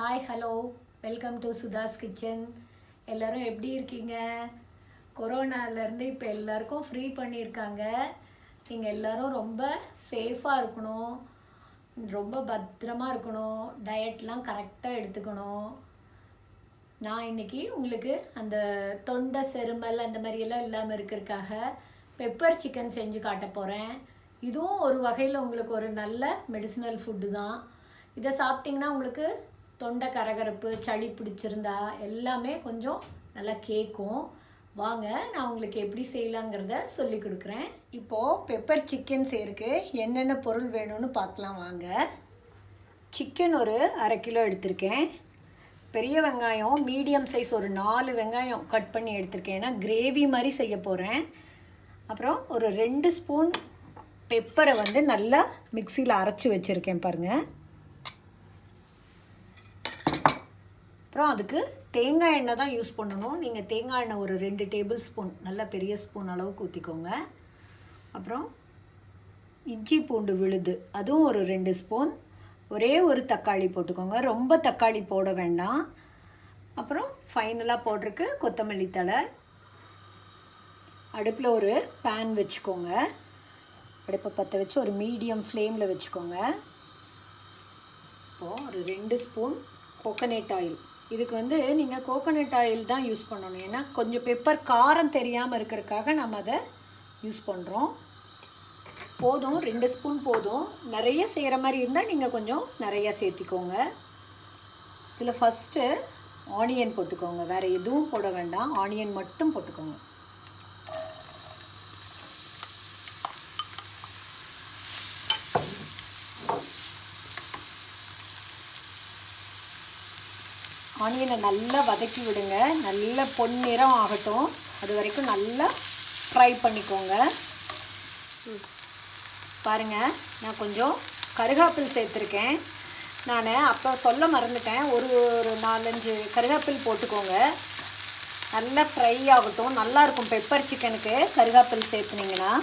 Hi hello welcome to Sudha's kitchen. எல்லோரும் எப்படி இருக்கீங்க? கொரோனாலேருந்து இப்போ எல்லாருக்கும் ஃப்ரீ பண்ணியிருக்காங்க. நீங்கள் எல்லோரும் ரொம்ப சேஃபாக இருக்கணும், ரொம்ப பத்திரமா இருக்கணும், டயட்லாம் கரெக்டாக எடுத்துக்கணும். நான் இன்றைக்கி உங்களுக்கு அந்த தொண்டை செருமல் அந்த மாதிரியெல்லாம் இல்லாமல் இருக்கிறதுக்காக பெப்பர் சிக்கன் செஞ்சு காட்ட போகிறேன். இதுவும் ஒரு வகையில் உங்களுக்கு ஒரு நல்ல மெடிசினல் ஃபுட்டு தான். இதை சாப்பிட்டிங்கன்னா உங்களுக்கு தொண்டை கரகரப்பு, சளி பிடிச்சிருந்தா எல்லாமே கொஞ்சம் நல்லா கேட்கும். வாங்க நான் உங்களுக்கு எப்படி செய்யலாங்கிறத சொல்லி கொடுக்குறேன். இப்போது பெப்பர் சிக்கன் செய்யறதுக்கு என்னென்ன பொருள் வேணும்னு பார்க்கலாம் வாங்க. சிக்கன் ஒரு 1/2 கிலோ எடுத்திருக்கேன். பெரிய வெங்காயம் மீடியம் சைஸ் ஒரு 4 வெங்காயம் கட் பண்ணி எடுத்திருக்கேன். ஏன்னா கிரேவி மாதிரி செய்ய போகிறேன். அப்புறம் ஒரு 2 ஸ்பூன் பெப்பரை நல்லா மிக்சியில் அரைச்சி வச்சுருக்கேன் பாருங்கள். அப்புறம் அதுக்கு தேங்காய் எண்ணெய் தான் யூஸ் பண்ணணும். நீங்கள் தேங்காய் எண்ணெய் ஒரு 2 டேபிள் ஸ்பூன் நல்ல பெரிய ஸ்பூன் அளவுக்கு ஊற்றிக்கோங்க. அப்புறம் இஞ்சி பூண்டு விழுது அதுவும் ஒரு 2 ஸ்பூன். ஒரே ஒரு தக்காளி போட்டுக்கோங்க, ரொம்ப தக்காளி போட வேண்டாம். அப்புறம் ஃபைனலாக போட்டிருக்கு கொத்தமல்லி தழை. அடுப்பில் ஒரு பேன் வச்சுக்கோங்க. அடுப்பை பற்ற வச்சு ஒரு மீடியம் ஃப்ளேமில் வச்சுக்கோங்க. இப்போது ஒரு 2 ஸ்பூன் கோகனட் ஆயில். இதுக்கு நீங்கள் கோகனட் ஆயில் தான் யூஸ் பண்ணணும். ஏன்னா கொஞ்சம் பெப்பர் காரம் தெரியாமல் இருக்கிறதுக்காக நம்ம அதை யூஸ் பண்ணுறோம். போதும், 2 ஸ்பூன் போதும். நிறைய செய்கிற மாதிரி இருந்தால் நீங்கள் கொஞ்சம் நிறையா சேர்த்திக்கோங்க. இதில் ஃபஸ்ட்டு ஆனியன் போட்டுக்கோங்க, வேறு எதுவும் போட வேண்டாம், ஆனியன் மட்டும் போட்டுக்கோங்க. ஆனியனை நல்லா வதக்கி விடுங்க, நல்ல பொன்னிறம் ஆகட்டும். அது வரைக்கும் நல்லா ஃப்ரை பண்ணிக்கோங்க. பாருங்கள், நான் கொஞ்சம் கருகாப்பில் சேர்த்துருக்கேன். நான் அப்போ சொல்ல மறந்துட்டேன், ஒரு 4-5 கருகாப்பில் போட்டுக்கோங்க. நல்லா ஃப்ரை ஆகட்டும். நல்லாயிருக்கும் பெப்பர் சிக்கனுக்கு கருகாப்பில் சேர்த்துனீங்கன்னா.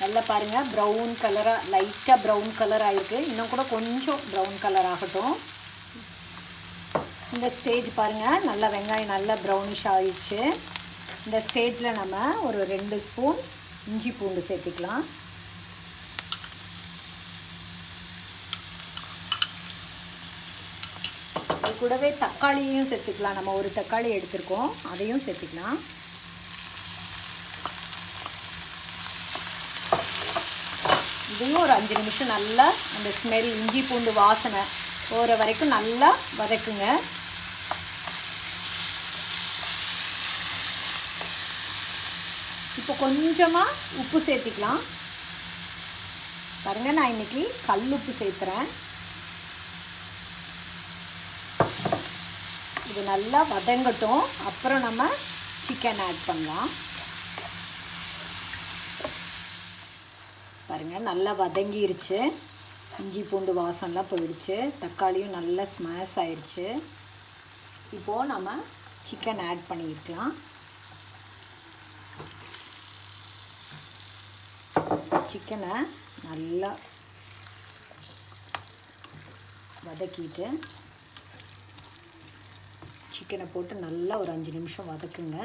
நல்லா பாருங்கள், ப்ரௌன் கலராக, லைட்டாக ப்ரௌன் கலர் ஆகிருக்கு. இன்னும் கூட கொஞ்சம் ப்ரௌன் கலர் ஆகட்டும். இந்த ஸ்டேஜ் பாருங்கள், நல்லா வெங்காயம் நல்லா ப்ரௌனிஷ் ஆகிடுச்சு. இந்த ஸ்டேஜில் நம்ம ஒரு 2 ஸ்பூன் இஞ்சி பூண்டு சேர்த்துக்கலாம். அது கூடவே தக்காளியையும் சேர்த்துக்கலாம். நம்ம ஒரு தக்காளி எடுத்துருக்கோம், அதையும் சேர்த்துக்கலாம். இதையும் ஒரு 5 நிமிஷம் நல்லா அந்த ஸ்மெல், இஞ்சி பூண்டு வாசனை போகிற வரைக்கும் நல்லா வதக்குங்க. இப்போ கொஞ்சமாக உப்பு சேர்த்திக்கலாம். பாருங்கள், நான் இன்றைக்கி கல் உப்பு சேர்த்துறேன். இது நல்லா வதங்கட்டும், அப்புறம் நம்ம சிக்கன் ஆட் பண்ணலாம். பாருங்கள், நல்லா வதங்கிருச்சு. இஞ்சி பூண்டு வாசம்லாம் போயிடுச்சு, தக்காளியும் நல்லா ஸ்மாஷ் ஆயிடுச்சு. இப்போது நம்ம சிக்கன் ஆட் பண்ணிக்கலாம். சிக்கனை நல்லா வதக்கிட்டு சிக்கனை போட்டு நல்லா ஒரு 5 நிமிஷம் வதக்குங்க.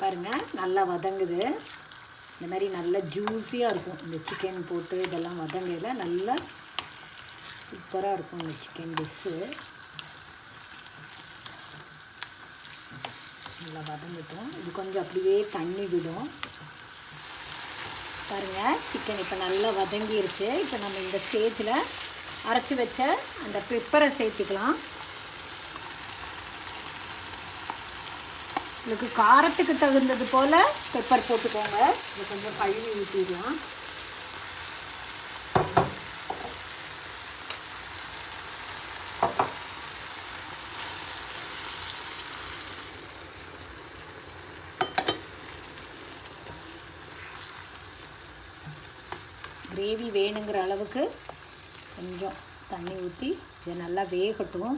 பாருங்கள், நல்லா வதங்குது. இந்த மாதிரி நல்லா ஜூஸியாக இருக்கும். இந்த சிக்கன் போட்டு இதெல்லாம் வதங்கையில் நல்லா சூப்பராக இருக்கும் இந்த சிக்கன் டிஷ்ஷு. நல்லா வதங்கிட்டோம். இது கொஞ்சம் அப்படியே தண்ணி விடும். பாருங்கள், சிக்கன் இப்போ நல்லா வதங்கிருச்சு. இப்போ நம்ம இந்த ஸ்டேஜில் அரைச்சி வச்ச அந்த பெப்பரை சேர்த்துக்கலாம். உங்களுக்கு காரத்துக்கு தகுந்தது போல் பெப்பர் போட்டுக்கோங்க. இது கொஞ்சம் கழுவி ஊற்றிடலாம். கிரேவி வேணுங்கிற அளவுக்கு கொஞ்சம் தண்ணி ஊற்றி இதை நல்லா வேகட்டும்.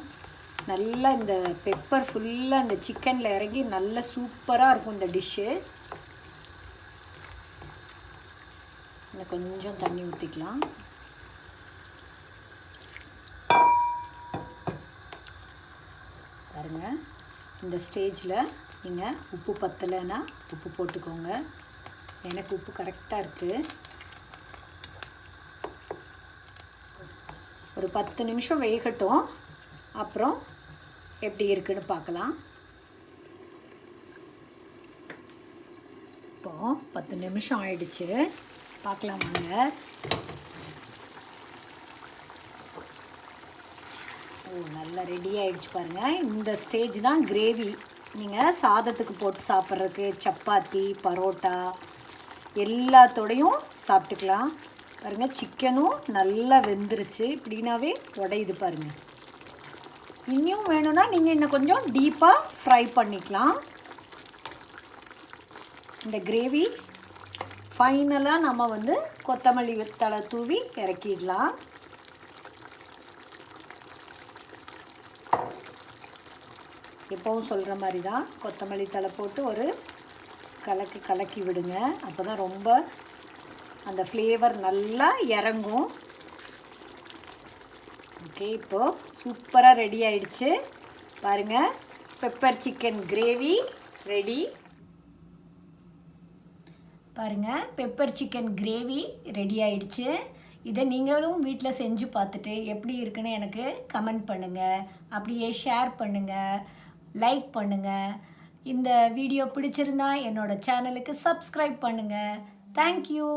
நல்லா இந்த பெப்பர் ஃபுல்லாக இந்த சிக்கனில் இறங்கி நல்லா சூப்பராக இருக்கும் இந்த டிஷ்ஷு. இன்னும் கொஞ்சம் தண்ணி ஊற்றிக்கலாம். பாருங்க, இந்த ஸ்டேஜில் நீங்கள் உப்பு பத்தலைன்னா உப்பு போட்டுக்கோங்க. எனக்கு உப்பு கரெக்டாக இருக்குது. ஒரு 10 நிமிஷம் வேகட்டும், அப்புறம் எப்படி இருக்குன்னு பார்க்கலாம். இப்போது 10 நிமிஷம் ஆயிடுச்சு, பார்க்கலாமாங்க. நல்லா ரெடி ஆகிடுச்சு பாருங்கள். இந்த ஸ்டேஜ் தான் கிரேவி. நீங்கள் சாதத்துக்கு போட்டு சாப்பிட்றதுக்கு, சப்பாத்தி, பரோட்டா எல்லாத்தோடையும் சாப்பிட்டுக்கலாம். பாருங்கள், சிக்கனும் நல்லா வெந்துருச்சு. இப்படின்னாவே உடையுது பாருங்கள். இன்னும் வேணும்னா நீங்கள் இன்னும் கொஞ்சம் டீப்பாக ஃப்ரை பண்ணிக்கலாம். இந்த கிரேவி ஃபைனலாக நம்ம கொத்தமல்லி தழை தூவி இறக்கிடலாம். எப்பவும் சொல்கிற மாதிரி தான் கொத்தமல்லி தழை போட்டு ஒரு கலக்கி விடுங்க. அப்போ தான் ரொம்ப அந்த ஃப்ளேவர் நல்லா இறங்கும். ஓகே, இப்போது சூப்பராக ரெடி ஆயிடுச்சு பாருங்கள். Pepper chicken gravy ready. பாருங்கள், பெப்பர் சிக்கன் கிரேவி ரெடி ஆயிடுச்சு. இதை நீங்களும் வீட்டில் செஞ்சு பார்த்துட்டு எப்படி இருக்குன்னு எனக்கு கமெண்ட் பண்ணுங்கள். அப்படியே ஷேர் பண்ணுங்கள், லைக் பண்ணுங்கள். இந்த வீடியோ பிடிச்சிருந்தா என்னோடய சேனலுக்கு சப்ஸ்கிரைப் பண்ணுங்கள். தேங்க்யூ.